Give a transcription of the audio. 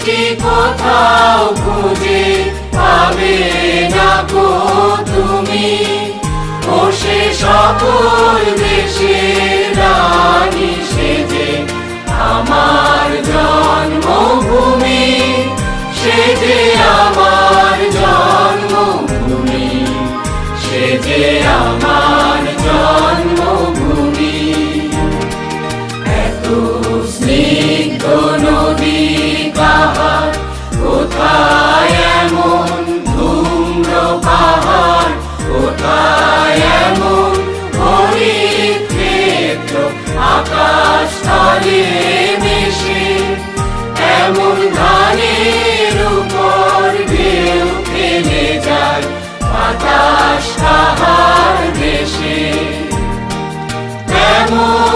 সৃষ্টি কোথাও খুঁজে পাবে না গো তুমি, ও সে সকল দেশের রানী সেজে আমার জন্মভূমি, সে যে আমার জন্মভূমি, সে যে আমার জন্মভূমি। এত স্নিগ্ধ নদী কাহার, কোথায় এমন ধূম্র পাহাড়, কোথায় এমন হরিত ক্ষেত্র আকাশ তলে মিশে, এমন ধানের উপর ঢেউ ফেলে যায় বাতাস কাহার দেশে, এমন